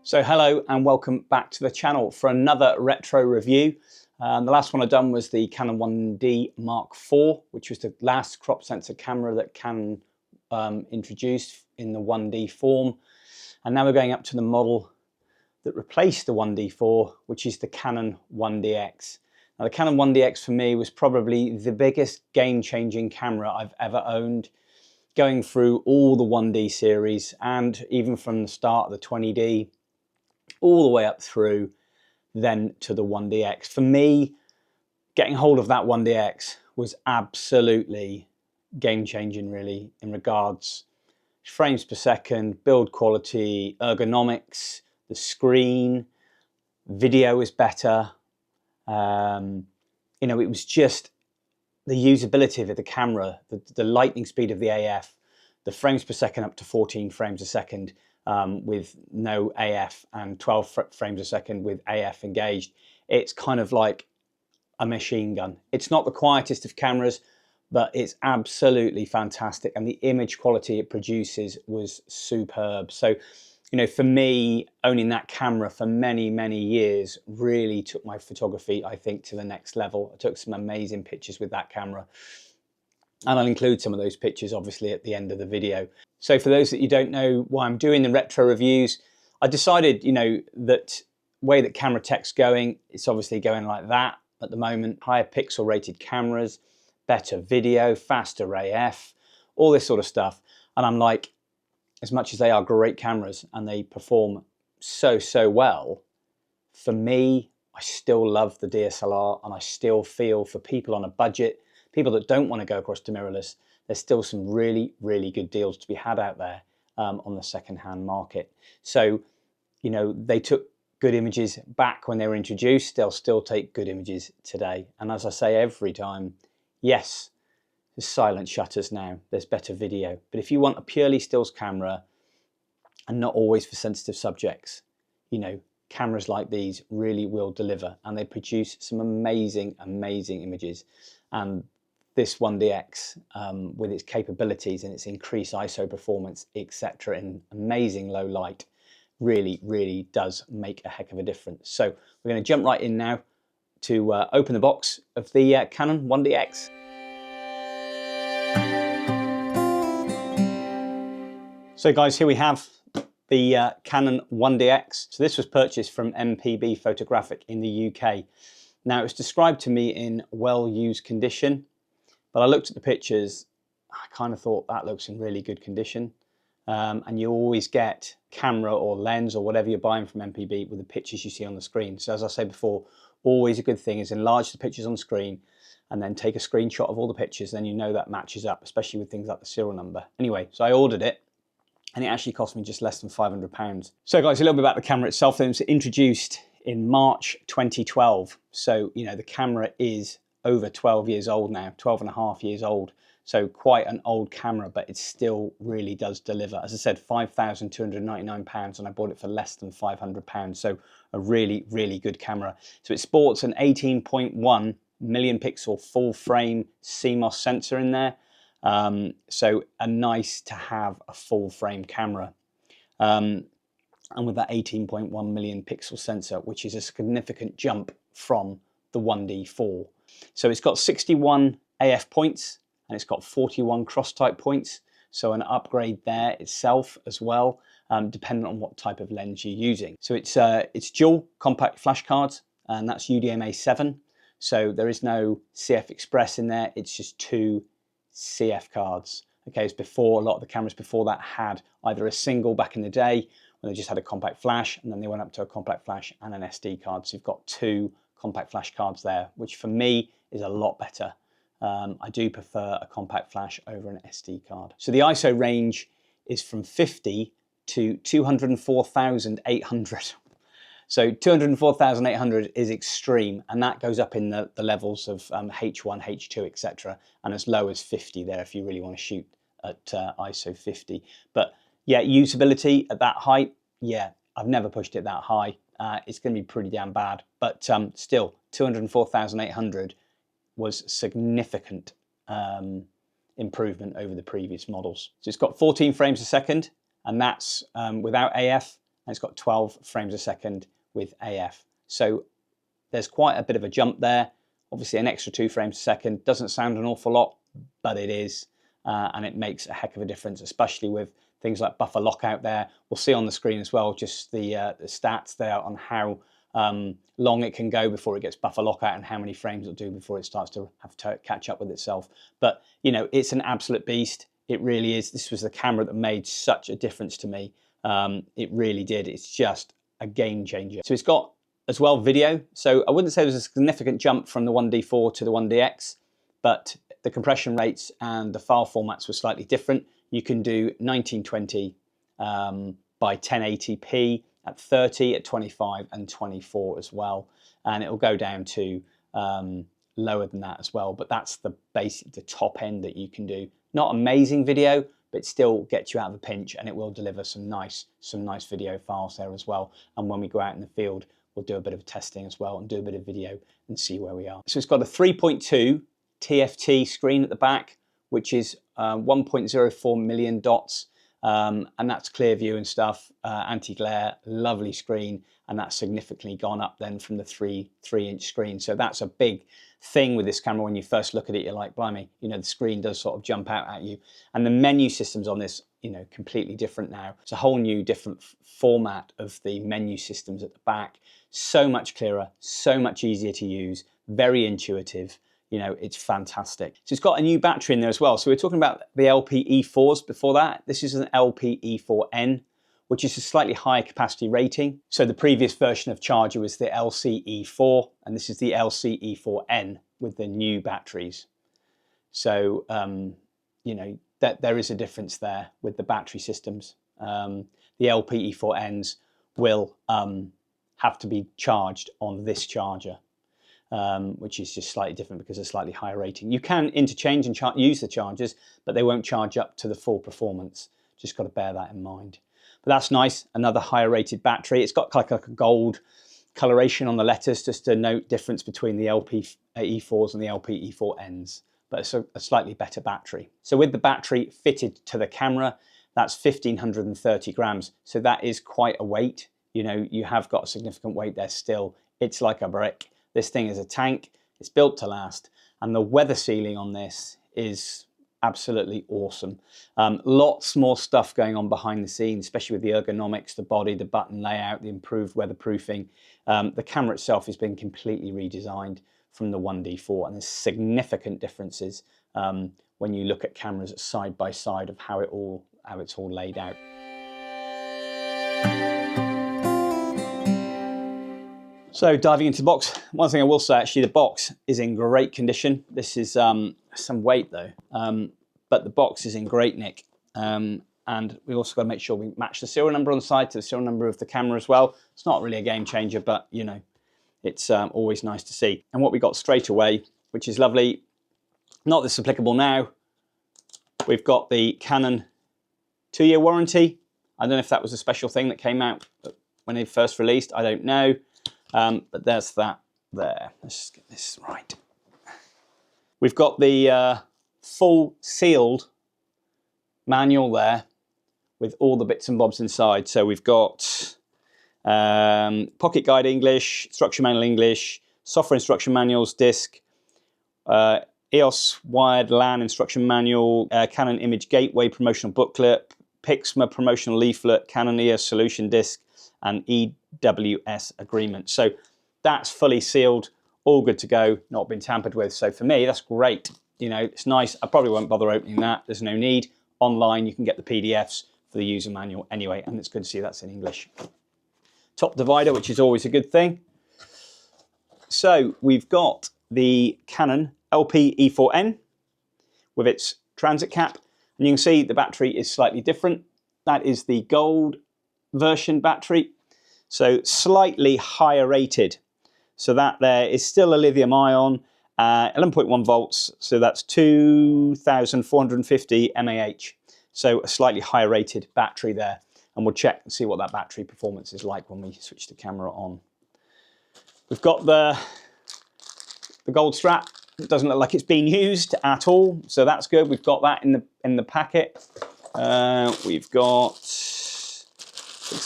So hello and welcome back to the channel for another retro review. The last one I've done was the Canon 1D Mark IV, which was the last crop sensor camera that Canon introduced in the 1D form. And now we're going up to the model that replaced the 1D4, which is the Canon 1DX. Now the Canon 1DX for me was probably the biggest game-changing camera I've ever owned, going through all the 1D series and even from the start of the 20D all the way up through then to the 1DX. For me, getting hold of that 1DX was absolutely game-changing really in regards to frames per second, build quality, ergonomics, the screen, video is better. You know, it was just the usability of the camera, the lightning speed of the AF, the frames per second up to 14 frames a second with no AF and 12 frames a second with AF engaged. It's kind of like a machine gun. It's not the quietest of cameras, but it's absolutely fantastic. And the image quality it produces was superb. So, you know, for me, owning that camera for many, many years really took my photography, I think, to the next level. I took some amazing pictures with that camera. And I'll include some of those pictures, obviously, at the end of the video. So for those that you don't know why I'm doing the retro reviews, I decided, you know, that way that camera tech's going, it's obviously going like that at the moment. Higher pixel rated cameras, better video, faster AF, all this sort of stuff. And I'm like, as much as they are great cameras and they perform so well, for me, I still love the DSLR, and I still feel for people on a budget, people that don't want to go across to mirrorless, there's still some really good deals to be had out there on the second-hand market. So, you know, they took good images back when they were introduced. They'll still take good images today. And as I say every time, yes, there's silent shutters now. There's better video. But if you want a purely stills camera and not always for sensitive subjects, you know, cameras like these really will deliver, and they produce some amazing images. And this 1DX with its capabilities and its increased ISO performance, etc., in amazing low light, really does make a heck of a difference. So we're going to jump right in now to open the box of the Canon 1DX. So guys, here we have the Canon 1DX. So this was purchased from MPB Photographic in the UK. Now, it was described to me in well-used condition, but I looked at the pictures, I kind of thought that looks in really good condition. And you always get camera or lens or whatever you're buying from MPB with the pictures you see on the screen. So as I said before, always a good thing is enlarge the pictures on screen and then take a screenshot of all the pictures, then you know that matches up, especially with things like the serial number. Anyway, so I ordered it, and it actually cost me just less than £500. So guys, a little bit about the camera itself. It was introduced in March 2012. So, you know, the camera is over 12 years old now, 12 and a half years old. So quite an old camera, but it still really does deliver. As I said, £5,299, and I bought it for less than £500. So a really good camera. So it sports an 18.1 million pixel full frame CMOS sensor in there. So a nice to have a full frame camera. And with that 18.1 million pixel sensor, which is a significant jump from the 1D4. So it's got 61 AF points and it's got 41 cross type points. So an upgrade there itself as well, depending on what type of lens you're using. So it's dual compact flash cards, and that's UDMA 7. So there is no CF Express in there. It's just two CF cards. Okay, it's before, a lot of the cameras before that had either a single back in the day when they just had a compact flash, and then they went up to a compact flash and an SD card. So you've got two compact flash cards there, which for me is a lot better. I do prefer a compact flash over an SD card. So the ISO range is from 50 to 204,800. So 204,800 is extreme, and that goes up in the levels of H1, H2, etc., and as low as 50 there if you really want to shoot at ISO 50. But yeah, usability at that height, yeah, I've never pushed it that high. It's going to be pretty damn bad, but still 204,800 was significant improvement over the previous models. So it's got 14 frames a second, and that's without AF and it's got 12 frames a second with AF. So there's quite a bit of a jump there. Obviously an extra 2 frames a second doesn't sound an awful lot, but it is, and it makes a heck of a difference, especially with things like buffer lockout there. We'll see on the screen as well, just the stats there on how long it can go before it gets buffer lockout and how many frames it'll do before it starts to have to catch up with itself. But, you know, it's an absolute beast. It really is. This was the camera that made such a difference to me. It really did. It's just a game changer. So it's got as well video. So I wouldn't say there's a significant jump from the 1D4 to the 1DX, but the compression rates and the file formats were slightly different. You can do 1920 by 1080p at 30, at 25 and 24 as well. And it'll go down to lower than that as well. But that's the top end that you can do. Not amazing video, but it still gets you out of a pinch, and it will deliver some nice video files there as well. And when we go out in the field, we'll do a bit of testing as well and do a bit of video and see where we are. So it's got a 3.2 TFT screen at the back, which is 1.04 million dots. And that's clear view and stuff, anti-glare, lovely screen, and that's significantly gone up then from the 3-inch screen. So that's a big thing with this camera. When you first look at it, you're like, blimey, you know, the screen does sort of jump out at you. And the menu systems on this, you know, completely different now. It's a whole new different format of the menu systems at the back. So much clearer, so much easier to use, very intuitive. You know, it's fantastic. So it's got a new battery in there as well. So we're talking about the LPE4s before that. This is an LPE4N, which is a slightly higher capacity rating. So the previous version of charger was the LCE4, and this is the LCE4N with the new batteries. So, you know, that there is a difference there with the battery systems. The LPE4Ns will have to be charged on this charger. Which is just slightly different because of slightly higher rating. You can interchange and use the chargers, but they won't charge up to the full performance. Just got to bear that in mind. But that's nice, another higher rated battery. It's got like a gold coloration on the letters just to note difference between the LPE4s and the LPE4Ns, but it's a slightly better battery. So with the battery fitted to the camera, that's 1,530 grams. So that is quite a weight. You know, you have got a significant weight there still. It's like a brick. This thing is a tank, it's built to last, and the weather sealing on this is absolutely awesome. Lots more stuff going on behind the scenes, especially with the ergonomics, the body, the button layout, the improved weatherproofing. The camera itself has been completely redesigned from the 1D4, and there's significant differences when you look at cameras side by side of how it's all laid out. So diving into the box, one thing I will say, actually, the box is in great condition. This is some weight though, but the box is in great nick. And we also got to make sure we match the serial number on the side to the serial number of the camera as well. It's not really a game changer, but you know, it's always nice to see. And what we got straight away, which is lovely, not this applicable now, we've got the Canon 2-year warranty. I don't know if that was a special thing that came out when they first released, I don't know. But there's that there. Let's just get this right. We've got the full sealed manual there with all the bits and bobs inside. So we've got pocket guide English, instruction manual English, software instruction manuals, disc, EOS wired LAN instruction manual, Canon image gateway promotional booklet, Pixma promotional leaflet, Canon EF solution disc, and EWS agreement. So that's fully sealed, all good to go, not been tampered with. So for me, that's great. You know, it's nice. I probably won't bother opening that. There's no need. Online, you can get the PDFs for the user manual anyway, and it's good to see that's in English. Top divider, which is always a good thing. So we've got the Canon LPE4N with its transit cap, and you can see the battery is slightly different. That is the gold version battery, so slightly higher rated. So that there is still a lithium ion, 11.1 volts, so that's 2,450 mAh. So a slightly higher rated battery there, and we'll check and see what that battery performance is like when we switch the camera on. We've got the gold strap. It doesn't look like it's been used at all, so that's good. We've got that in the packet. We've got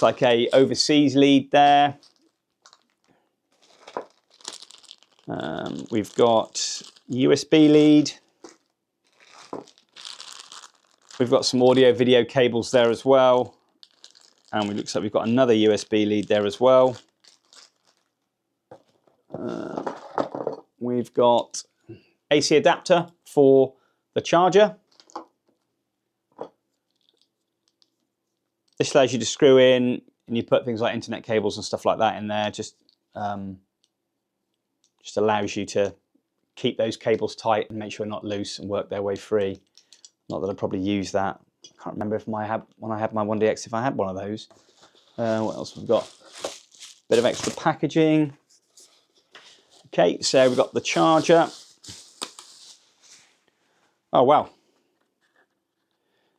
looks like a overseas lead there. We've got USB lead. We've got some audio video cables there as well. And it looks like we've got another USB lead there as well. We've got AC adapter for the charger. This allows you to screw in and you put things like internet cables and stuff like that in there. Just allows you to keep those cables tight and make sure they're not loose and work their way free. Not that I'd probably use that. I can't remember if when I had my 1DX, if I had one of those. What else we've got? Bit of extra packaging. Okay, so we've got the charger. Oh wow.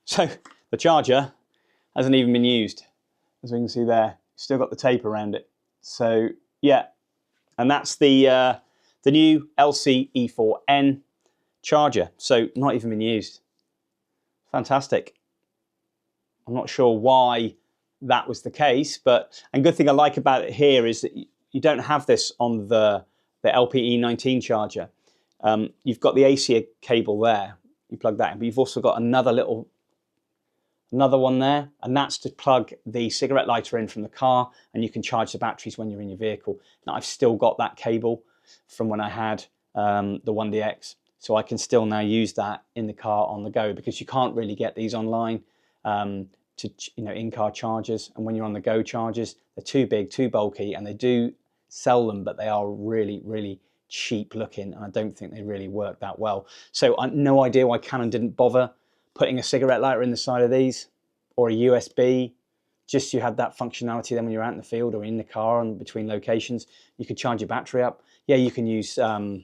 So the charger hasn't even been used, as we can see there. Still got the tape around it. So yeah, and that's the new LC-E4N charger. So not even been used. Fantastic. I'm not sure why that was the case, and good thing I like about it here is that you don't have this on the LPE19 charger. You've got the AC cable there. You plug that in, but you've also got another one there, and that's to plug the cigarette lighter in from the car, and you can charge the batteries when you're in your vehicle. Now I've still got that cable from when I had the 1DX, so I can still now use that in the car on the go, because you can't really get these online in-car chargers, and when you're on the go chargers, they're too big, too bulky, and they do sell them, but they are really, really cheap looking, and I don't think they really work that well. So I have no idea why Canon didn't bother putting a cigarette lighter in the side of these, or a USB, just so you had that functionality then when you're out in the field or in the car and between locations. You could charge your battery up. Yeah, you can use a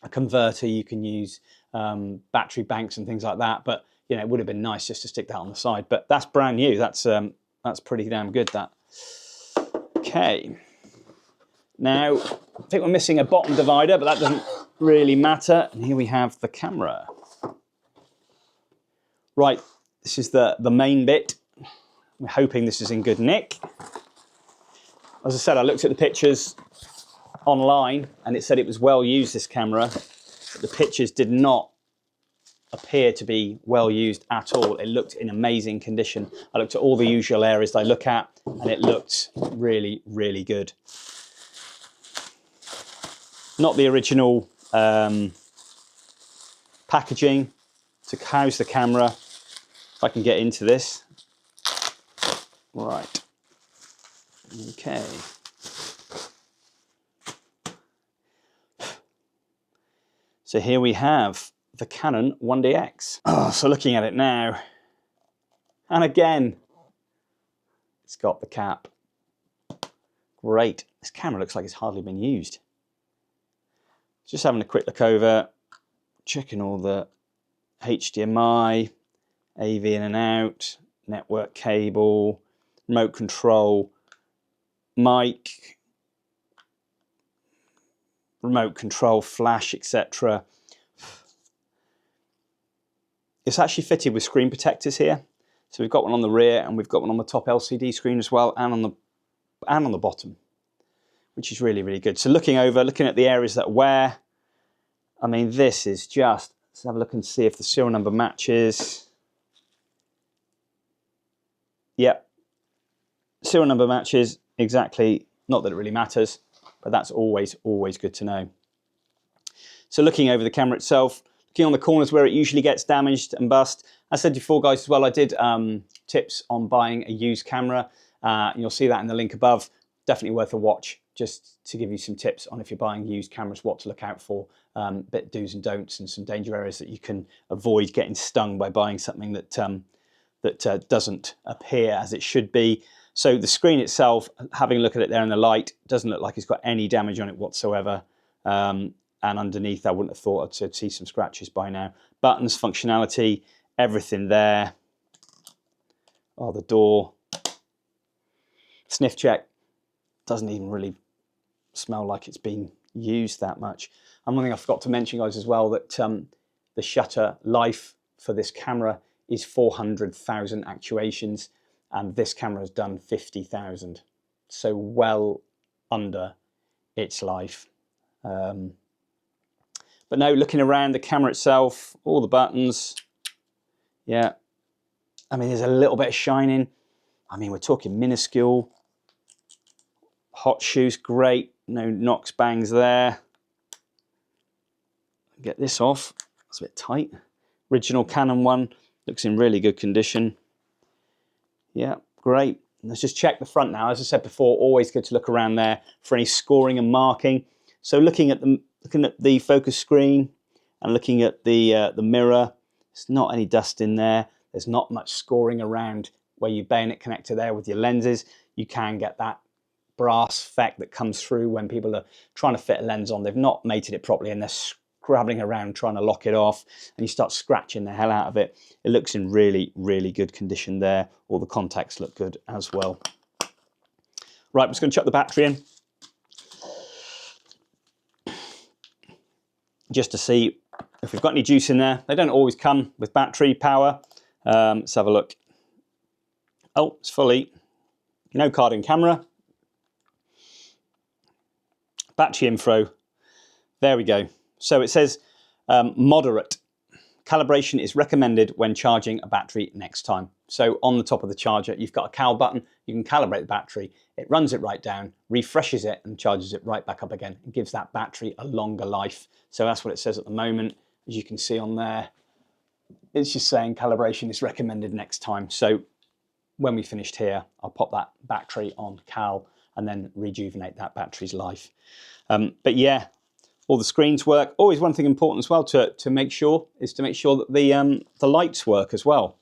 converter, you can use battery banks and things like that, but you know, it would have been nice just to stick that on the side. But that's brand new. That's pretty damn good, that. Okay. Now, I think we're missing a bottom divider, but that doesn't really matter. And here we have the camera. Right, this is the main bit. We're hoping this is in good nick. As I said, I looked at the pictures online and it said it was well used, this camera. But the pictures did not appear to be well used at all. It looked in amazing condition. I looked at all the usual areas that I look at and it looked really, really good. Not the original packaging to house the camera. If I can get into this. Right. Okay. So here we have the Canon 1DX. Oh, so looking at it now, and again, it's got the cap. Great. This camera looks like it's hardly been used. Just having a quick look over, checking all the HDMI, AV in and out, network cable, remote control, mic, remote control, flash, etc. It's actually fitted with screen protectors here. So we've got one on the rear and we've got one on the top LCD screen as well, and on the bottom, which is really, really good. So looking at the areas that wear, I mean, this is just, let's have a look and see if the serial number matches. Yep. Serial number matches exactly. Not that it really matters, but that's always, always good to know. So looking over the camera itself, looking on the corners where it usually gets damaged and bust. I said before, guys, as well, I did tips on buying a used camera. You'll see that in the link above. Definitely worth a watch, just to give you some tips on if you're buying used cameras, what to look out for, bit do's and don'ts, and some danger areas that you can avoid getting stung by buying something that doesn't appear as it should be. So the screen itself, having a look at it there in the light, doesn't look like it's got any damage on it whatsoever. And underneath, I wouldn't have thought I'd see some scratches by now. Buttons, functionality, everything there. Oh, the door. Sniff check. Doesn't even really smell like it's been used that much. And one thing I forgot to mention, guys, as well, that the shutter life for this camera is 400,000 actuations. and this camera has done 50,000. So well under its life. But no, looking around the camera itself, all the buttons, yeah. I mean, there's a little bit of shining. I mean, we're talking minuscule. Hot shoes, great. No knocks, bangs there. Get this off. It's a bit tight. Original Canon one. Looks in really good condition. Yeah, great. Let's just check the front now. As I said before, always good to look around there for any scoring and marking. So looking at the focus screen and looking at the mirror, there's not any dust in there. There's not much scoring around where you bayonet connector there with your lenses. You can get that brass effect that comes through when people are trying to fit a lens on. They've not mated it properly and they're scrabbling around trying to lock it off, and you start scratching the hell out of it. It looks in really, really good condition there. All the contacts look good as well. Right, I'm just going to chuck the battery in just to see if we've got any juice in there. They don't always come with battery power. Let's have a look. Oh, it's fully. No card in camera. Battery info. There we go. So it says moderate. Calibration is recommended when charging a battery next time. So on the top of the charger, you've got a cal button. You can calibrate the battery. It runs it right down, refreshes it, and charges it right back up again. It gives that battery a longer life. So that's what it says at the moment. As you can see on there, it's just saying calibration is recommended next time. So when we finished here, I'll pop that battery on cal and then rejuvenate that battery's life. But yeah, all the screens work. Always one thing important as well to make sure is to make sure that the lights work as well,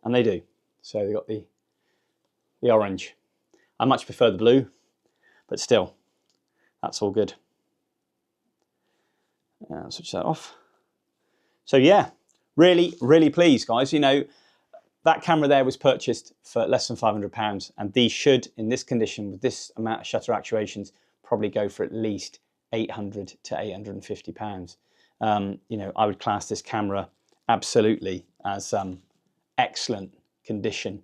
and they do. So they've got the orange. I much prefer the blue, but still, that's all good. Switch that off. So yeah, really, really pleased, guys. You know, that camera there was purchased for less than £500, and these should, in this condition, with this amount of shutter actuations, probably go for at least £800 to £850. You know, I would class this camera absolutely as excellent condition,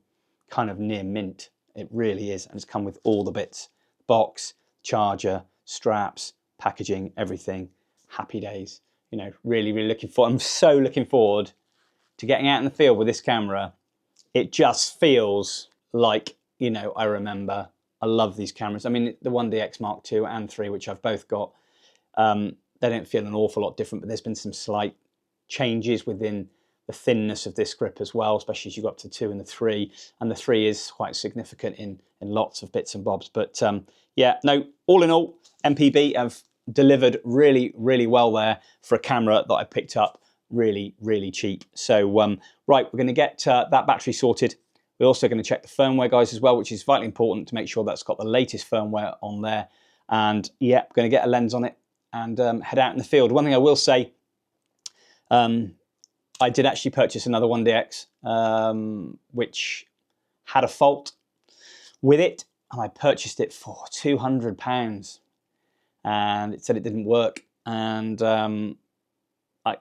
kind of near mint. It really is, and it's come with all the bits: box, charger, straps, packaging, everything. Happy days. You know, really, really looking forward. I'm so looking forward to getting out in the field with this camera. It just feels like, you know, I remember. I love these cameras. I mean, the 1DX Mark II and 3, which I've both got, they don't feel an awful lot different, but there's been some slight changes within the thinness of this grip as well, especially as you go up to 2 and the 3. And the 3 is quite significant in lots of bits and bobs. But yeah, no, all in all, MPB have delivered really, really well there for a camera that I picked up really, really cheap. So right, we're going to get that battery sorted. We're also going to check the firmware, guys, as well, which is vitally important to make sure that's got the latest firmware on there. And yeah, we're going to get a lens on it and head out in the field. One thing I will say, I did actually purchase another 1DX, which had a fault with it, and I purchased it for £200, and it said it didn't work, and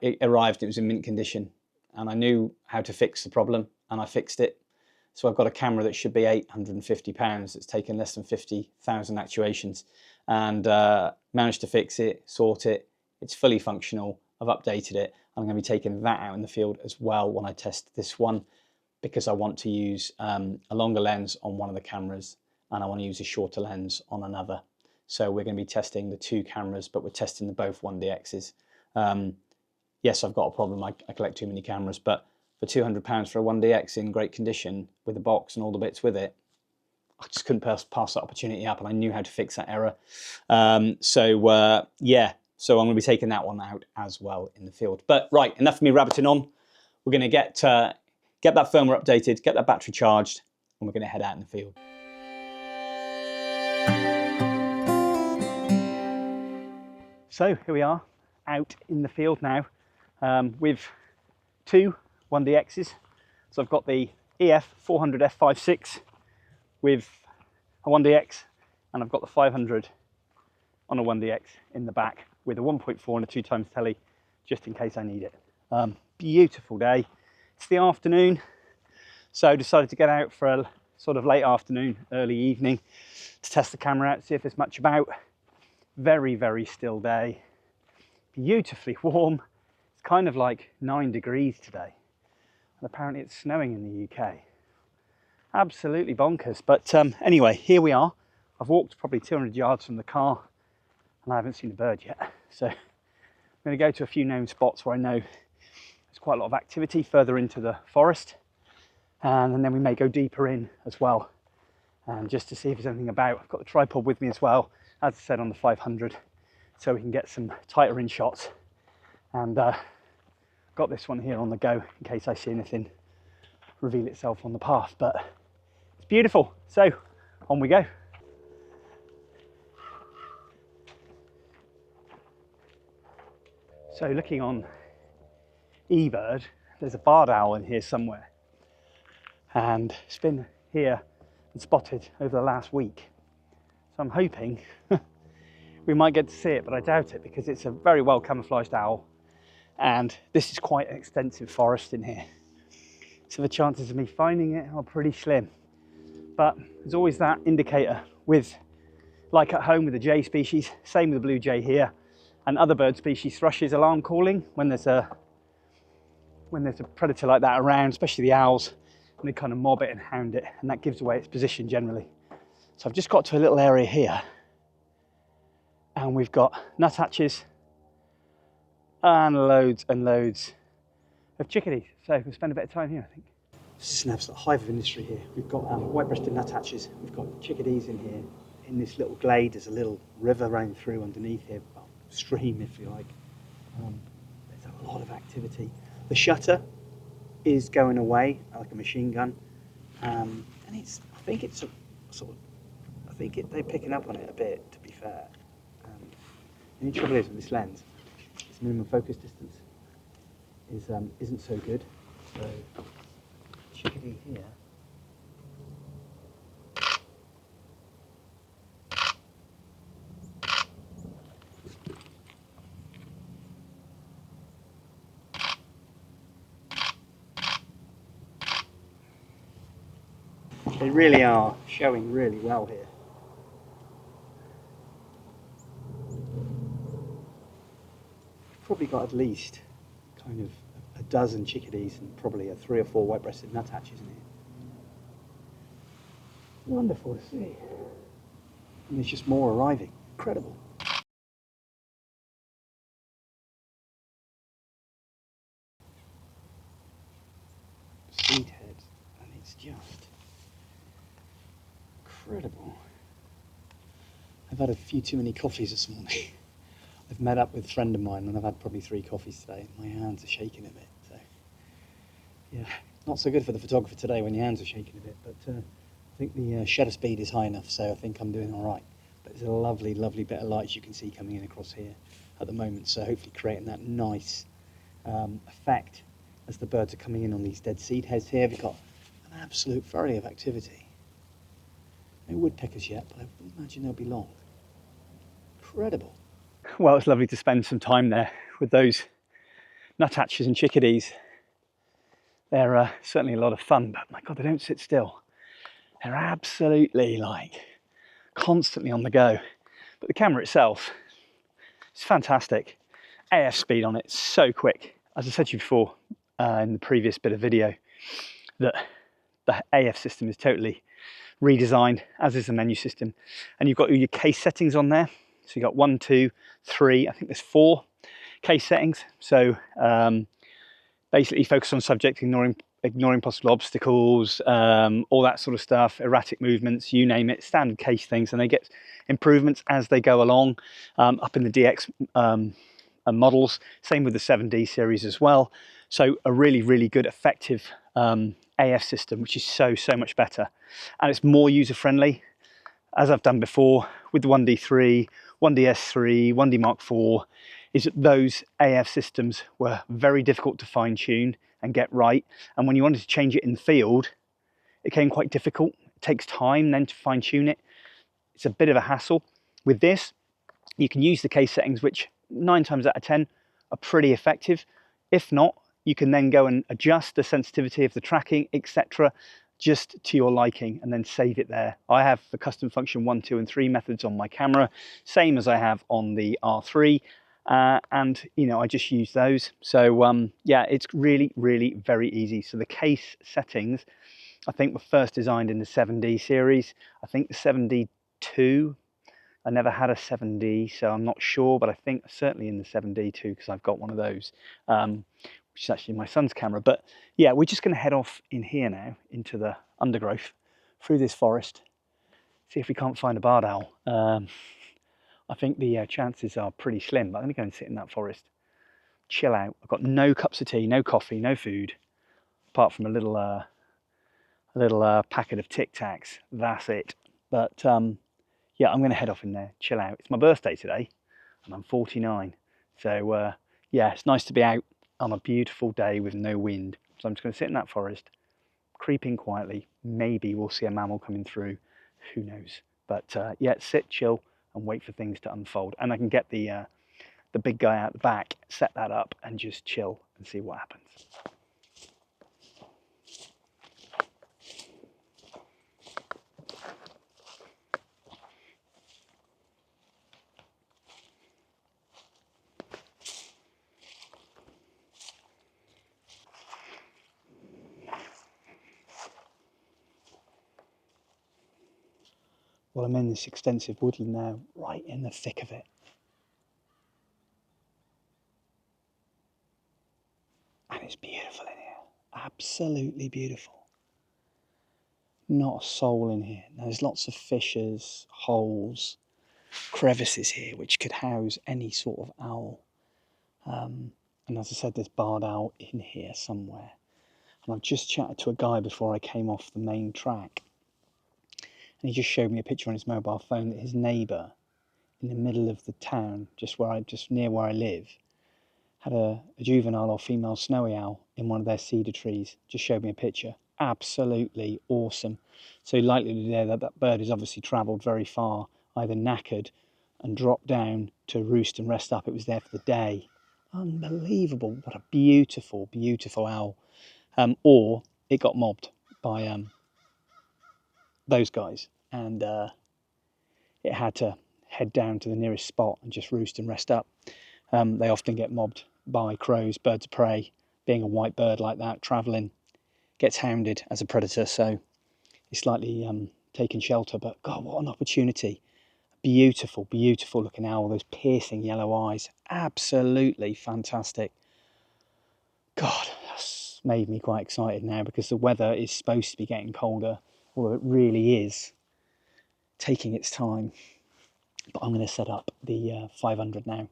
it arrived, it was in mint condition, and I knew how to fix the problem, and I fixed it. So I've got a camera that should be £850. It's taken less than 50,000 actuations, and managed to fix it, sort it. It's fully functional. I've updated it. I'm going to be taking that out in the field as well when I test this one, because I want to use a longer lens on one of the cameras, and I want to use a shorter lens on another. So we're going to be testing the 2 cameras, but we're testing the both 1DXs. Yes, I've got a problem. I collect too many cameras, but for £200 for a 1DX in great condition with a box and all the bits with it, I just couldn't pass that opportunity up, and I knew how to fix that error. Yeah, so I'm going to be taking that one out as well in the field. But right, enough of me rabbiting on. We're going to get that firmware updated, get that battery charged, and we're going to head out in the field. So here we are, out in the field now, with 2 1DXs. So I've got the EF 400 F5.6 with a 1DX, and I've got the 500 on a 1DX in the back with a 1.4 and a 2x telly, just in case I need it. Beautiful day. It's the afternoon, So I decided to get out for a sort of late afternoon, early evening to test the camera out, see if there's much about. Very, very still day, beautifully warm. It's kind of like 9 degrees today, and apparently it's snowing in the UK. Absolutely bonkers. But anyway, here we are. I've walked probably 200 yards from the car and I haven't seen a bird yet. So I'm going to go to a few known spots where I know there's quite a lot of activity further into the forest, and then we may go deeper in as well, just to see if there's anything about. I've got the tripod with me as well, as I said, on the 500, so we can get some tighter in shots, and got this one here on the go in case I see anything reveal itself on the path. But it's beautiful, so on we go. So looking on eBird, there's a barred owl in here somewhere, and it's been here and spotted over the last week. So I'm hoping we might get to see it, but I doubt it because it's a very well camouflaged owl, and this is quite an extensive forest in here. So the chances of me finding it are pretty slim. But there's always that indicator with, like at home with the jay species, same with the blue jay here, and other bird species, thrushes alarm calling when there's a predator like that around, especially the owls, and they kind of mob it and hound it, and that gives away its position generally. So I've just got to a little area here, and we've got nuthatches and loads of chickadees. So we'll spend a bit of time here, I think. This is an absolute hive of industry here. We've got white-breasted nuthatches, we've got chickadees in here. In this little glade, there's a little river running through underneath here, well, stream if you like. There's a lot of activity. The shutter is going away like a machine gun, and I think they're picking up on it a bit, to be fair. The only trouble is with this lens, its minimum focus distance isn't so good. So chickadee here. They really are showing really well here. Probably got at least kind of a dozen chickadees and probably 3 or 4 white-breasted nuthatches in here. Wonderful to see. And there's just more arriving. Incredible. Seed heads, and it's just incredible. I've had a few too many coffees this morning. I've met up with a friend of mine and I've had probably 3 coffees today. My hands are shaking a bit, so yeah, not so good for the photographer today when your hands are shaking a bit, but I think the shutter speed is high enough, so I think I'm doing all right. But there's a lovely, lovely bit of light you can see coming in across here at the moment, so hopefully creating that nice effect as the birds are coming in on these dead seed heads here. We've got an absolute flurry of activity. No woodpeckers yet, but I imagine they'll be long. Incredible. Well, it's lovely to spend some time there with those nuthatches and chickadees. They're certainly a lot of fun, but my God, they don't sit still. They're absolutely like constantly on the go. But the camera itself, it's fantastic. AF speed on it, so quick. As I said to you before in the previous bit of video, that the AF system is totally redesigned, as is the menu system. And you've got your case settings on there. So you've got 1, 2, 3, I think there's 4 case settings. So basically focus on subject, ignoring possible obstacles, all that sort of stuff, erratic movements, you name it, standard case things, and they get improvements as they go along up in the DX models. Same with the 7D series as well. So a really, really good, effective AF system, which is so much better. And it's more user-friendly, as I've done before with the 1D3, 1DS3, 1D Mark IV, is that those AF systems were very difficult to fine-tune and get right. And when you wanted to change it in the field, it became quite difficult. It takes time then to fine-tune it. It's a bit of a hassle. With this, you can use the case settings, which 9 times out of 10 are pretty effective. If not, you can then go and adjust the sensitivity of the tracking, etc., just to your liking, and then save it there. I have the custom function 1, 2, and 3 methods on my camera, same as I have on the R3, and you know, I just use those. So yeah, it's really, really very easy. So the case settings, I think, were first designed in the 7D series. I think the 7D2. I never had a 7D, so I'm not sure, but I think certainly in the 7D too, because I've got one of those, which is actually my son's camera. But yeah, we're just going to head off in here now into the undergrowth through this forest, see if we can't find a barred owl. I think the chances are pretty slim, but I'm going to go and sit in that forest, chill out. I've got no cups of tea, no coffee, no food, apart from a little packet of Tic Tacs. That's it. But yeah, I'm going to head off in there, chill out. It's my birthday today, and I'm 49. So yeah, it's nice to be out on a beautiful day with no wind. So I'm just going to sit in that forest, creeping quietly. Maybe we'll see a mammal coming through. Who knows? But yeah, sit, chill, and wait for things to unfold. And I can get the big guy out the back, set that up, and just chill and see what happens. Well, I'm in this extensive woodland now, right in the thick of it. And it's beautiful in here, absolutely beautiful. Not a soul in here. Now, there's lots of fissures, holes, crevices here, which could house any sort of owl. And as I said, there's barred owl in here somewhere. And I've just chatted to a guy before I came off the main track. And he just showed me a picture on his mobile phone that his neighbour in the middle of the town, just near where I live, had a juvenile or female snowy owl in one of their cedar trees. Just showed me a picture. Absolutely awesome. So likely there that bird has obviously travelled very far, either knackered and dropped down to roost and rest up. It was there for the day. Unbelievable. What a beautiful, beautiful owl. Or it got mobbed by those guys, and it had to head down to the nearest spot and just roost and rest up. They often get mobbed by crows, birds of prey. Being a white bird like that, travelling, gets hounded as a predator, so it's likely taking shelter. But God, what an opportunity. Beautiful, beautiful looking owl, those piercing yellow eyes. Absolutely fantastic. God, that's made me quite excited now, because the weather is supposed to be getting colder, although it really is taking its time. But I'm going to set up the 500 now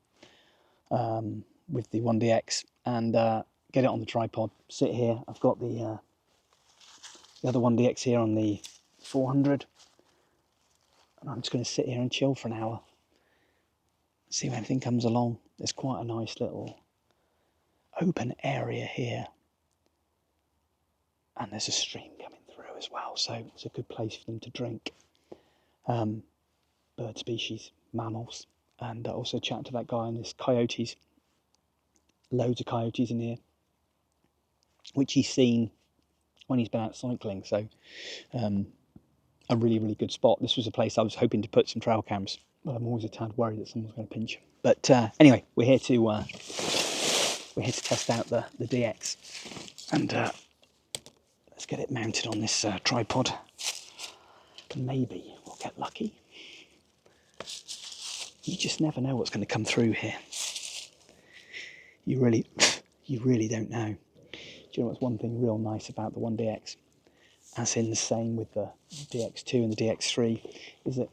with the 1DX and get it on the tripod, sit here. I've got the other 1DX here on the 400, and I'm just going to sit here and chill for an hour, see if anything comes along. There's quite a nice little open area here, and there's a stream coming through as well, so it's a good place for them to drink. Bird species, mammals, and also chat to that guy, and there's coyotes, loads of coyotes in here, which he's seen when he's been out cycling. So a really, really good spot. This was a place I was hoping to put some trail cams, but I'm always a tad worried that someone's going to pinch them. But anyway, we're here to test out the DX, and let's get it mounted on this tripod. Maybe we'll get lucky. You just never know what's going to come through here. You really don't know. Do you know what's one thing real nice about the 1DX, as in the same with the DX2 and the DX3, is that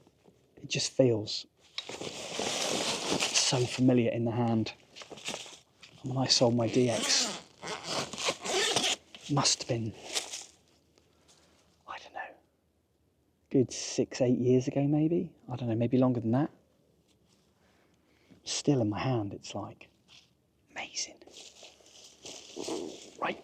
it just feels so familiar in the hand. And when I sold my DX, must have been, I don't know, good 6-8 years ago maybe. I don't know, maybe longer than that. Still in my hand, it's like amazing. Right.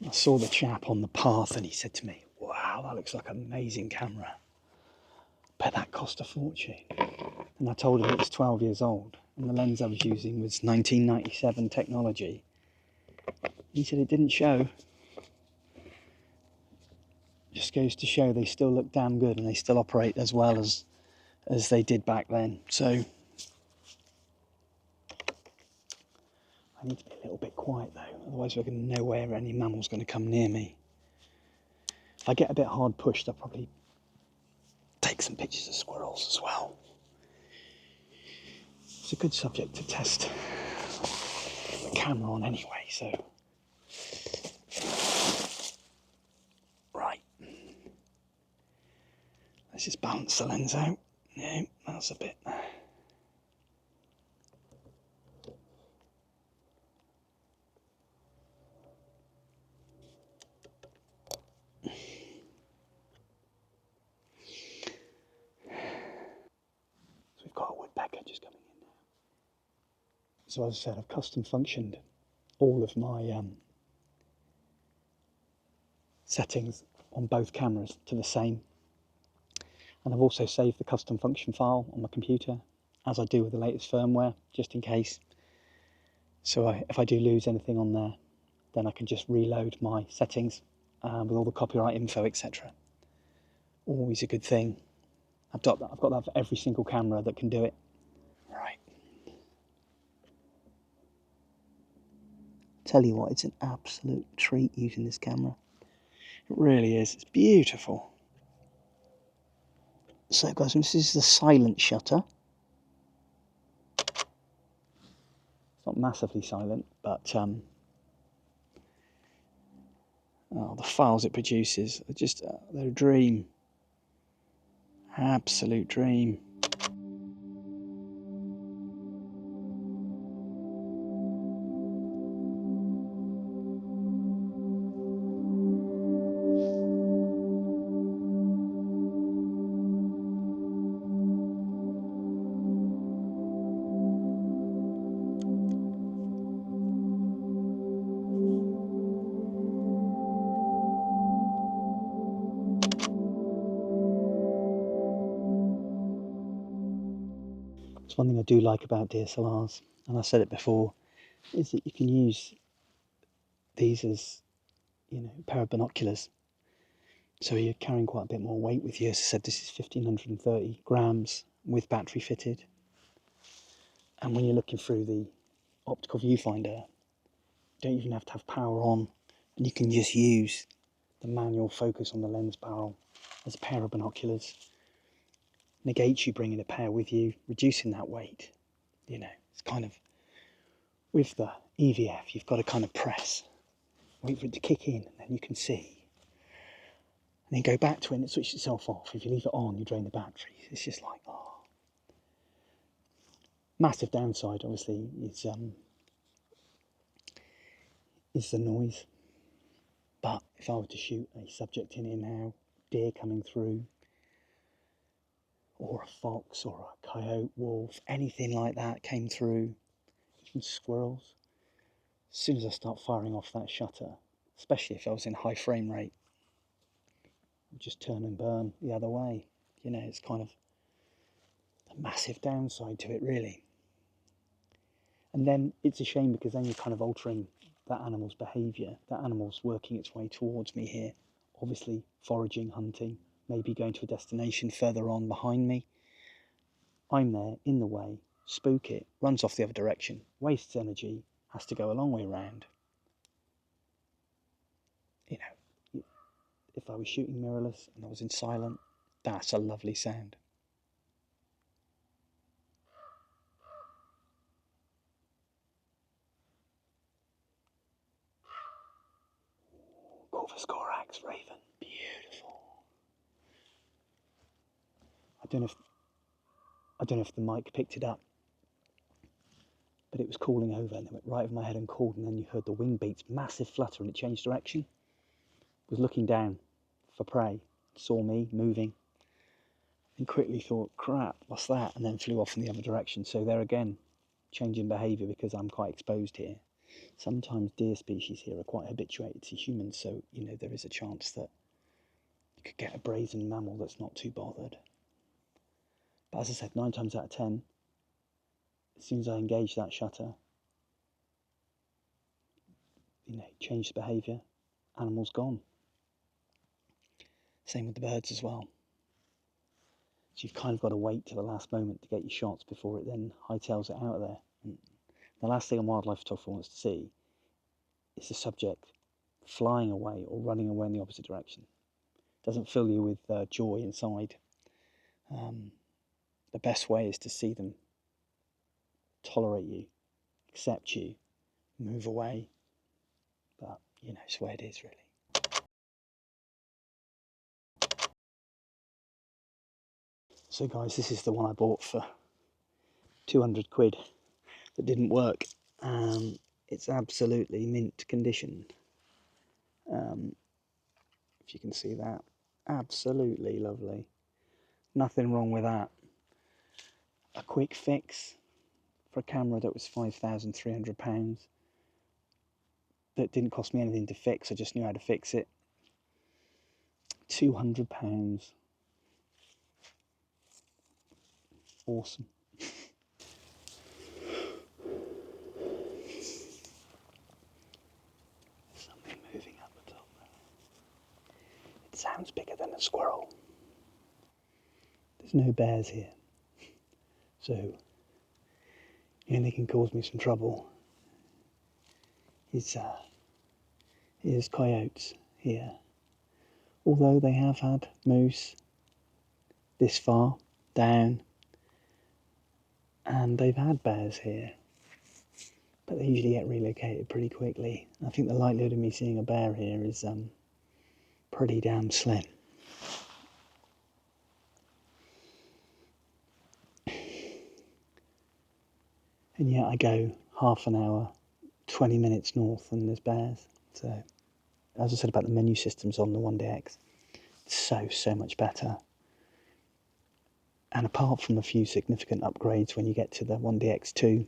I saw the chap on the path and he said to me, wow, that looks like an amazing camera. Bet that cost a fortune. And I told him it was 12 years old, and the lens I was using was 1997 technology. He said it didn't show. Just goes to show they still look damn good, and they still operate as well as they did back then. So I need to be a little bit quiet though, otherwise we're going to know where any mammal's going to come near me. If I get a bit hard pushed, I'll probably take some pictures of squirrels as well. It's a good subject to test the camera on anyway, so. Right. Let's just balance the lens out. No, that's a bit. So we've got a woodpecker just coming in now. So as I said, I've custom functioned all of my settings on both cameras to the same. And I've also saved the custom function file on my computer, as I do with the latest firmware, just in case. So if I do lose anything on there, then I can just reload my settings with all the copyright info, etc. Always a good thing. I've got that for every single camera that can do it. Right. Tell you what, it's an absolute treat using this camera. It really is. It's beautiful. So guys, this is the silent shutter. It's not massively silent, but the files it produces are just they're a dream. Absolute dream. It's one thing I do like about DSLRs, and I said it before, is that you can use these as, a pair of binoculars. So you're carrying quite a bit more weight with you. As I said, this is 1,530 grams with battery fitted. And when you're looking through the optical viewfinder, you don't even have to have power on, and you can just use the manual focus on the lens barrel as a pair of binoculars. Negates you bringing a pair with you, reducing that weight. It's kind of, with the EVF, you've got to kind of press, wait for it to kick in, and then you can see. And then go back to it and it switches itself off. If you leave it on, you drain the battery. It's just like, oh. Massive downside, obviously, is the noise. But if I were to shoot a subject in here now, deer coming through, or a fox, or a coyote, wolf, anything like that came through, even squirrels, as soon as I start firing off that shutter, especially if I was in high frame rate, I'd just turn and burn the other way. It's kind of a massive downside to it, really. And then it's a shame because then you're kind of altering that animal's behaviour. That animal's working its way towards me here, obviously foraging, hunting, maybe going to a destination further on behind me. I'm there in the way, spook it, runs off the other direction, wastes energy, has to go a long way round. If I was shooting mirrorless and I was in silent, that's a lovely sound. Corvus Corax Raven, beautiful. I don't know if the mic picked it up, but it was calling over and it went right over my head and called, and then you heard the wing beats, massive flutter, and it changed direction. Was looking down for prey, saw me moving, and quickly thought, crap, what's that? And then flew off in the other direction. So there again, changing behaviour because I'm quite exposed here. Sometimes deer species here are quite habituated to humans, so there is a chance that you could get a brazen mammal that's not too bothered. But as I said, 9 times out of 10, as soon as I engage that shutter, change the behaviour, animal's gone. Same with the birds as well. So you've kind of got to wait till the last moment to get your shots before it then hightails it out of there. And the last thing a wildlife photographer wants to see is the subject flying away or running away in the opposite direction. It doesn't fill you with joy inside. The best way is to see them tolerate you, accept you, move away. But, it's the way it is, really. So guys, this is the one I bought for 200 quid that didn't work. It's absolutely mint condition. If you can see that, absolutely lovely. Nothing wrong with that. A quick fix for a camera that was £5,300 that didn't cost me anything to fix. I just knew how to fix it. £200. Awesome. Something moving up the top there. It sounds bigger than a squirrel. There's no bears here, so they can cause me some trouble. Here's coyotes here. Although they have had moose this far down, and they've had bears here, but they usually get relocated pretty quickly. I think the likelihood of me seeing a bear here is pretty damn slim. And yet I go half an hour, 20 minutes north and there's bears. So, as I said about the menu systems on the 1DX, it's so much better. And apart from a few significant upgrades when you get to the 1DX2,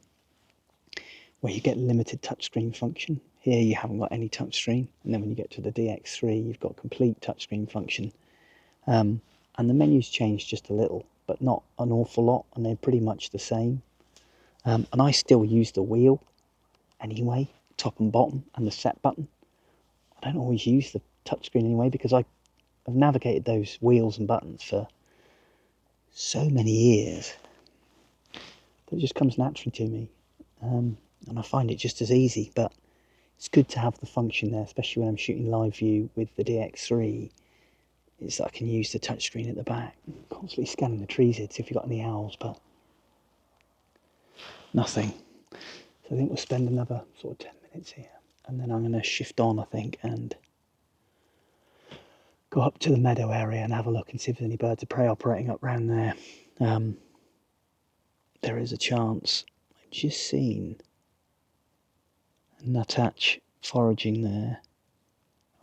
where you get limited touchscreen function, here you haven't got any touchscreen. And then when you get to the DX3, you've got complete touchscreen function. And the menus change just a little, but not an awful lot, and they're pretty much the same. And I still use the wheel anyway, top and bottom, and the set button. I don't always use the touchscreen anyway, because I've navigated those wheels and buttons for so many years that it just comes naturally to me. And I find it just as easy, but it's good to have the function there, especially when I'm shooting live view with the DX3. It's that I can use the touchscreen at the back. I'm constantly scanning the trees here to see if you've got any owls, but nothing. So I think we'll spend another sort of 10 minutes here, and then I'm going to shift on, I think, and go up to the meadow area and have a look and see if there's any birds of prey operating up round there. There is a chance. I've just seen a nuthatch foraging there.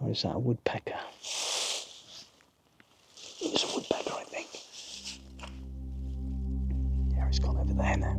Or is that a woodpecker? It's a woodpecker, I think. Yeah, it's gone over there now.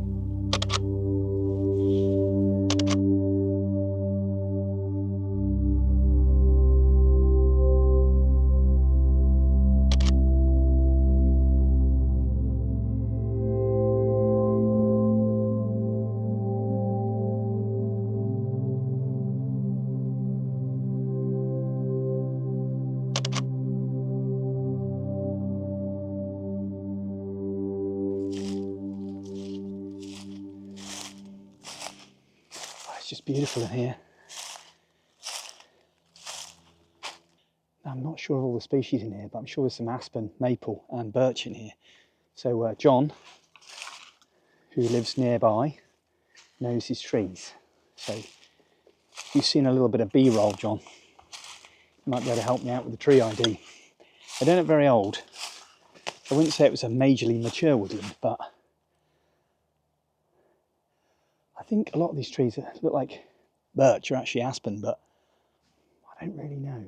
It's just beautiful in here. I'm not sure of all the species in here, but I'm sure there's some aspen, maple and birch in here. So John, who lives nearby, knows his trees. So if you've seen a little bit of B-roll, John, you might be able to help me out with the tree ID. They don't look very old. I wouldn't say it was a majorly mature woodland, but I think a lot of these trees that look like birch are actually aspen, but I don't really know.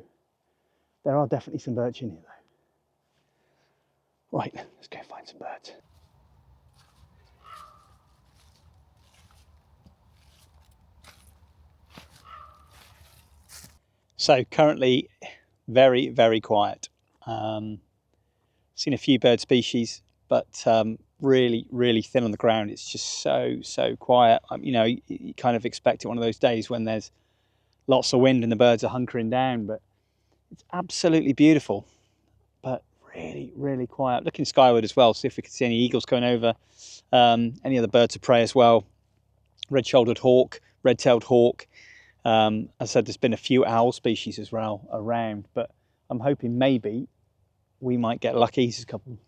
There are definitely some birch in here though. Right, let's go find some birds. So currently very, very quiet. Seen a few bird species, but really, really thin on the ground. It's just so quiet. You know, you kind of expect it one of those days when there's lots of wind and the birds are hunkering down, but it's absolutely beautiful, but really, really quiet. Looking skyward as well, see if we can see any eagles going over, any other birds of prey as well. Red-shouldered hawk, red-tailed hawk. As I said, there's been a few owl species as well around, but I'm hoping maybe we might get lucky. There's a couple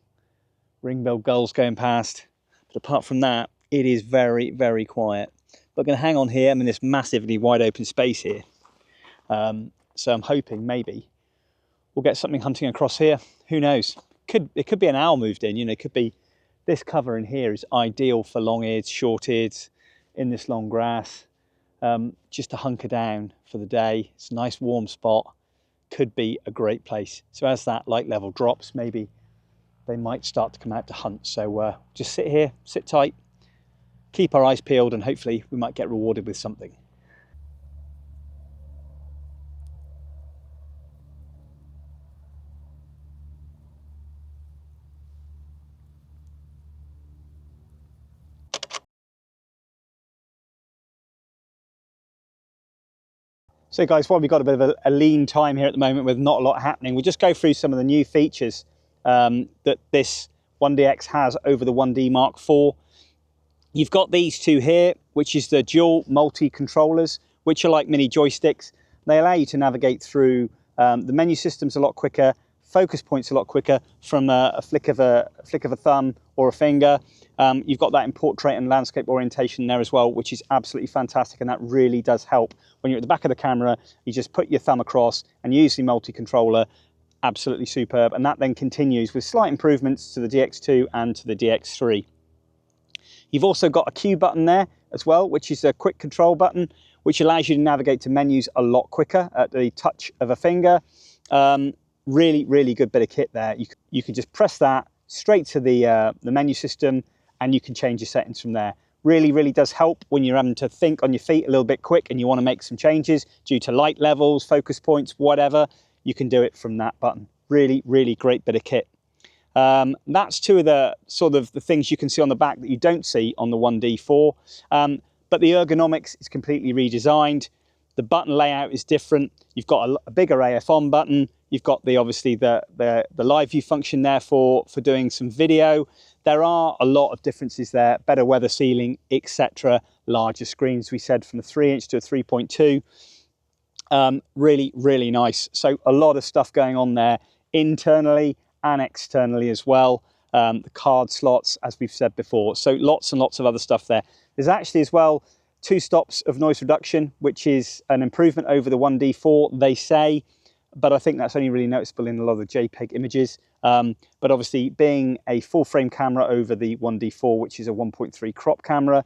ring-billed gulls going past, but apart from that, it is very, very quiet. But I'm going to hang on here. I'm in this massively wide open space here, so I'm hoping maybe we'll get something hunting across here. Who knows? It could be an owl moved in. You know, it could be this cover in here is ideal for long-eared, short-eared in this long grass. Just to hunker down for the day. It's a nice warm spot. Could be a great place. So as that light level drops, maybe they might start to come out to hunt. So just sit here, sit tight, keep our eyes peeled, and hopefully we might get rewarded with something. So guys, while we've got a bit of a lean time here at the moment with not a lot happening, we'll just go through some of the new features that this 1DX has over the 1D Mark IV. You've got these two here, which is the dual multi-controllers, which are like mini joysticks. They allow you to navigate through the menu systems a lot quicker, focus points a lot quicker from a flick of a thumb or a finger. You've got that in portrait and landscape orientation there as well, which is absolutely fantastic, and that really does help. When you're at the back of the camera, you just put your thumb across and use the multi-controller. Absolutely superb, and that then continues with slight improvements to the DX2 and to the DX3. You've also got a Q button there as well, which is a quick control button, which allows you to navigate to menus a lot quicker at the touch of a finger. Really, really good bit of kit there. You can just press that straight to the menu system, and you can change your settings from there. Really, really does help when you're having to think on your feet a little bit quick and you want to make some changes due to light levels, focus points, whatever. You can do it from that button. Really, really great bit of kit. That's two of the sort of the things you can see on the back that you don't see on the 1D4. But the ergonomics is completely redesigned. The button layout is different. You've got a bigger AF on button. You've got obviously the live view function there for doing some video. There are a lot of differences there. Better weather sealing, etc. Larger screens, we said, from a 3-inch to a 3.2. Really, really nice. So a lot of stuff going on there internally and externally as well. The card slots, as we've said before. So lots and lots of other stuff there. There's actually as well 2 stops of noise reduction, which is an improvement over the 1D4, they say, but I think that's only really noticeable in a lot of the JPEG images. But obviously being a full frame camera over the 1D4, which is a 1.3 crop camera,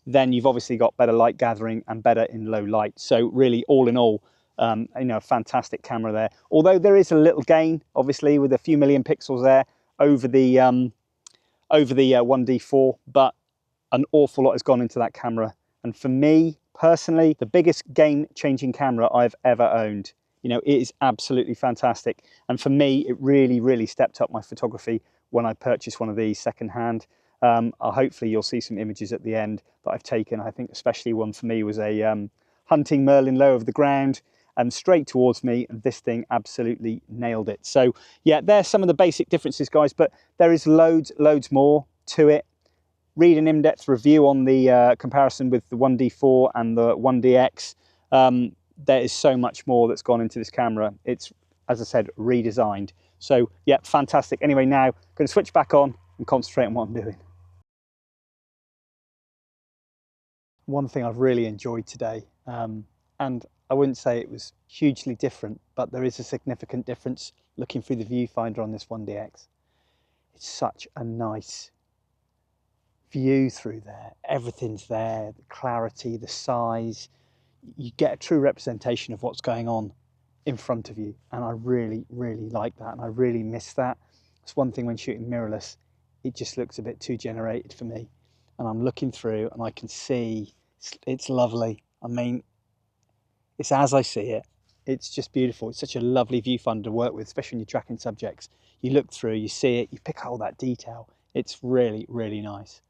then you've obviously got better light gathering and better in low light. So really, all in all, you know, a fantastic camera there. Although there is a little gain, obviously, with a few million pixels there over the 1D4, but an awful lot has gone into that camera. And for me personally, the biggest game-changing camera I've ever owned. You know, it is absolutely fantastic. And for me, it really, really stepped up my photography when I purchased one of these secondhand. Hopefully you'll see some images at the end that I've taken. I think especially one for me was a hunting merlin low over the ground and straight towards me, and this thing absolutely nailed it. So yeah, there's some of the basic differences, guys, but there is loads more to it. Read an in-depth review on the comparison with the 1D4 and the 1DX. There is so much more that's gone into this camera. It's, as I said, redesigned. So yeah, fantastic. Anyway, now I'm going to switch back on and concentrate on what I'm doing. One thing I've really enjoyed today, and I wouldn't say it was hugely different, but there is a significant difference looking through the viewfinder on this 1DX. It's such a nice view through there. Everything's there, the clarity, the size. You get a true representation of what's going on in front of you, and I really, really like that, and I really miss that. It's one thing when shooting mirrorless, it just looks a bit too generated for me, and I'm looking through and I can see it's lovely. I mean, it's as I see it. It's just beautiful. It's such a lovely viewfinder to work with, especially when you're tracking subjects. You look through, you see it, you pick up all that detail. It's really, really nice.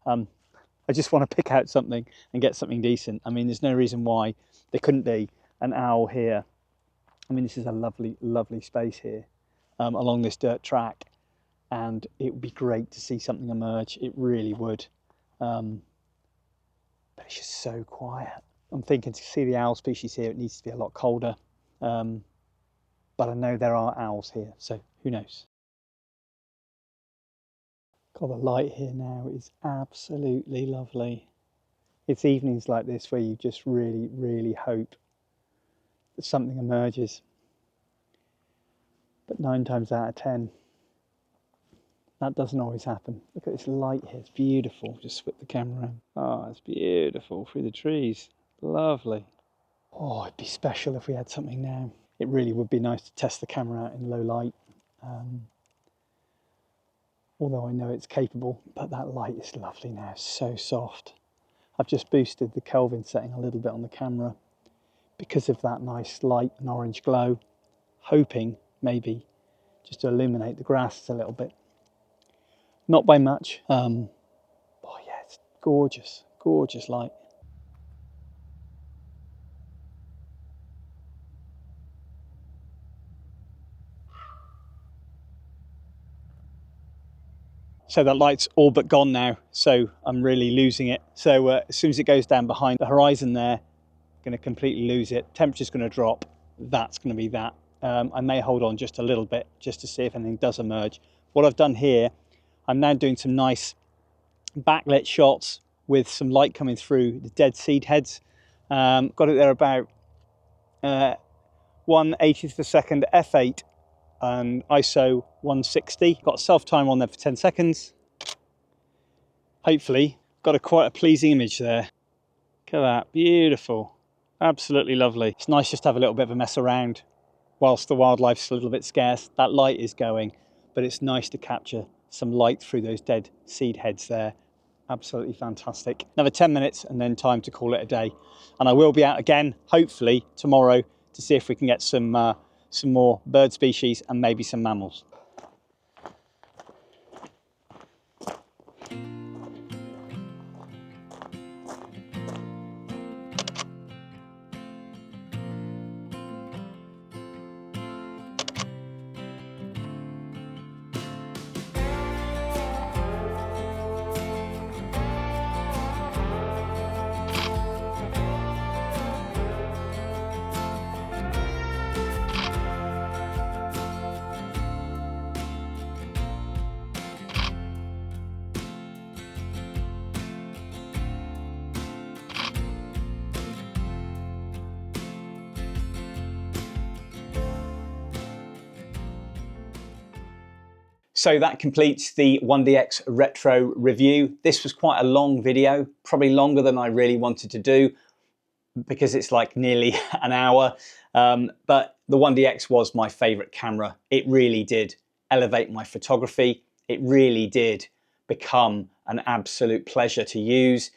I just want to pick out something and get something decent. I mean, there's no reason why there couldn't be an owl here. I mean, this is a lovely, lovely space here along this dirt track, and it would be great to see something emerge. It really would. But it's just so quiet. I'm thinking to see the owl species here, it needs to be a lot colder. But I know there are owls here, so who knows? God, the light here now is absolutely lovely. It's evenings like this where you just really, really hope that something emerges. But 9 times out of 10, that doesn't always happen. Look at this light here, it's beautiful. Just swip the camera around. Oh, it's beautiful through the trees. Lovely. Oh, it'd be special if we had something now. It really would be nice to test the camera out in low light. Although I know it's capable, but that light is lovely now, so soft. I've just boosted the Kelvin setting a little bit on the camera because of that nice light and orange glow, hoping maybe just to illuminate the grasses a little bit. Not by much. Oh yeah, it's gorgeous, gorgeous light. So that light's all but gone now, so I'm really losing it. So as soon as it goes down behind the horizon there, I'm going to completely lose it. Temperature's going to drop. That's going to be that. I may hold on just a little bit just to see if anything does emerge. What I've done here, I'm now doing some nice backlit shots with some light coming through the dead seed heads. Got it there about 1/80th of a second f8 and ISO 160. Got self time on there for 10 seconds. Hopefully got quite a pleasing image there. Look at that, beautiful, absolutely lovely. It's nice just to have a little bit of a mess around whilst the wildlife's a little bit scarce. That light is going, but it's nice to capture some light through those dead seed heads there. Absolutely fantastic. Another 10 minutes and then time to call it a day. And I will be out again, hopefully tomorrow, to see if we can get some more bird species and maybe some mammals. So that completes the 1DX retro review. This was quite a long video, probably longer than I really wanted to do because it's like nearly an hour. But the 1DX was my favorite camera. It really did elevate my photography. It really did become an absolute pleasure to use.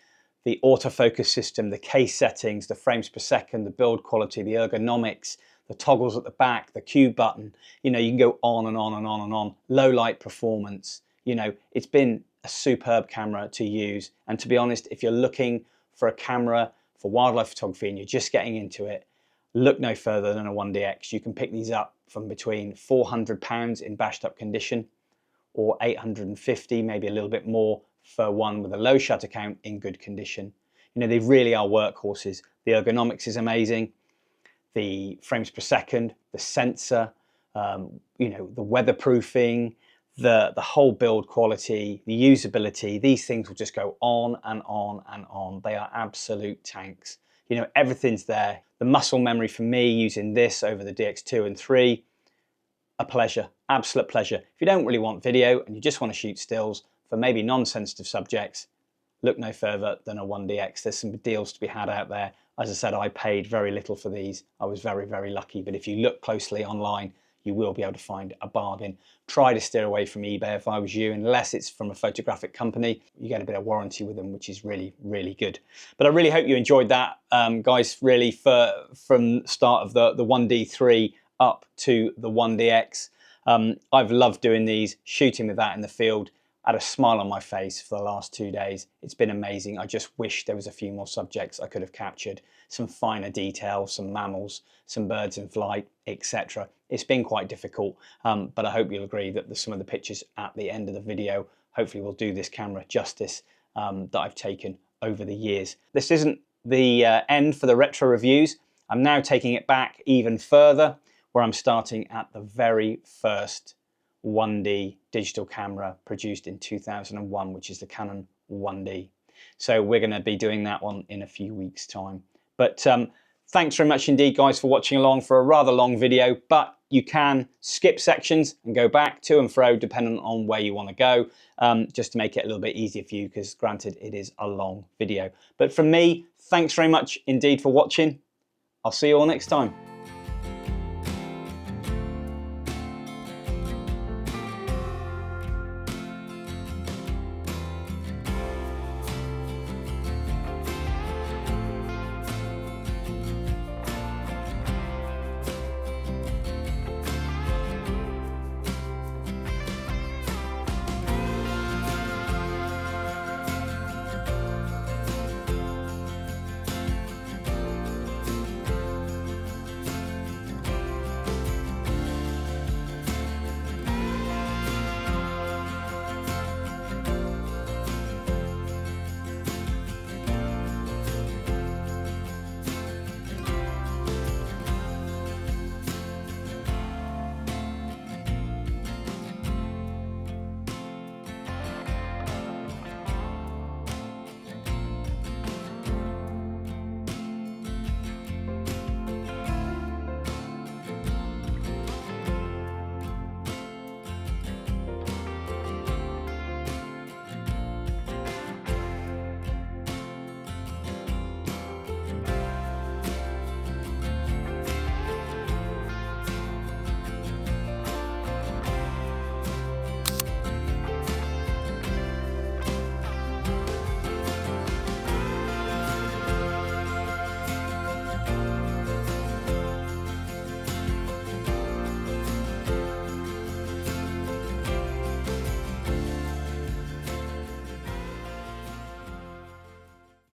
The autofocus system, the case settings, the frames per second, the build quality, the ergonomics, the toggles at the back, the Q button, you know, you can go on and on and on and on. Low light performance, you know, it's been a superb camera to use. And to be honest, if you're looking for a camera for wildlife photography and you're just getting into it, look no further than a 1DX. You can pick these up from between £400 in bashed up condition or 850, maybe a little bit more for one with a low shutter count in good condition. You know, they really are workhorses. The ergonomics is amazing. The frames per second, the sensor, you know, the weatherproofing, the whole build quality, the usability, these things will just go on and on and on. They are absolute tanks. You know, everything's there. The muscle memory for me using this over the DX2 and 3, a pleasure, absolute pleasure. If you don't really want video and you just want to shoot stills for maybe non-sensitive subjects, look no further than a 1DX. There's some deals to be had out there. As I said, I paid very little for these. I was very, very lucky. But if you look closely online, you will be able to find a bargain. Try to steer away from eBay if I was you, unless it's from a photographic company. You get a bit of warranty with them, which is really, really good. But I really hope you enjoyed that, guys, really, from the start of the 1D3 up to the 1DX. I've loved doing these, shooting with that in the field. had a smile on my face for the last 2 days. It's been amazing. I just wish there was a few more subjects I could have captured, some finer details, some mammals, some birds in flight, etc. It's been quite difficult, but I hope you'll agree that some of the pictures at the end of the video hopefully will do this camera justice that I've taken over the years. This isn't the end for the retro reviews. I'm now taking it back even further, where I'm starting at the very first 1D digital camera produced in 2001, which is the Canon 1D. So we're going to be doing that one in a few weeks' time. But thanks very much indeed, guys, for watching along for a rather long video, but you can skip sections and go back to and fro depending on where you want to go, just to make it a little bit easier for you, because granted, it is a long video. But from me, thanks very much indeed for watching. I'll see you all next time.